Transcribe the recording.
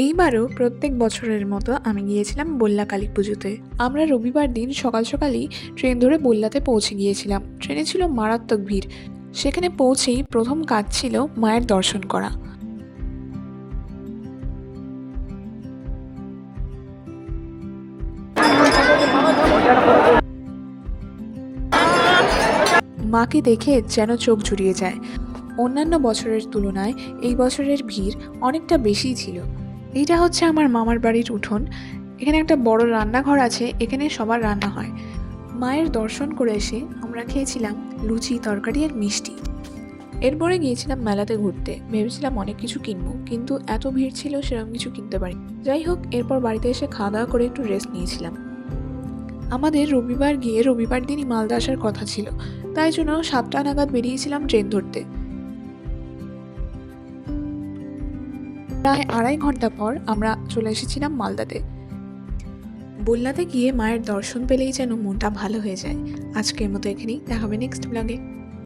এইবারও প্রত্যেক বছরের মতো আমি গিয়েছিলাম বল্লা কালী পুজোতে। আমরা রবিবার দিন সকাল সকালই ট্রেন ধরে বল্লাতে পৌঁছে গিয়েছিলাম। ট্রেনে ছিল মারাত্মক ভিড়। সেখানে পৌঁছেই প্রথম কাজ ছিল মায়ের দর্শন করা। মাকে দেখে যেন চোখ জুড়িয়ে যায়। অন্যান্য বছরের তুলনায় এই বছরের ভিড় অনেকটা বেশিই ছিল। এইটা হচ্ছে আমার মামার বাড়ির উঠোন। এখানে একটা বড় রান্নাঘর আছে, এখানে সবার রান্না হয়। মায়ের দর্শন করে এসে আমরা খেয়েছিলাম লুচি, তরকারি আর মিষ্টি। এরপরে গিয়েছিলাম মেলাতে ঘুরতে। ভেবেছিলাম অনেক কিছু কিনবো, কিন্তু এত ভিড় ছিল সেরকম কিছু কিনতে পারি। যাই হোক, এরপর বাড়িতে এসে খাওয়া দাওয়া করে একটু রেস্ট নিয়েছিলাম। আমাদের রবিবার গিয়ে রবিবার দিনই মালদা আসার কথা ছিল, তাই জন্য 7টা নাগাদ বেরিয়েছিলাম ট্রেন ধরতে। প্রায় 2.5 ঘন্টা পর আমরা চলে এসেছিলাম মালদাতে। বল্লাতে গিয়ে মায়ের দর্শন পেলেই যেন মনটা ভালো হয়ে যায়। আজকের মতো এখানেই, দেখা হবে নেক্সট ব্লগে।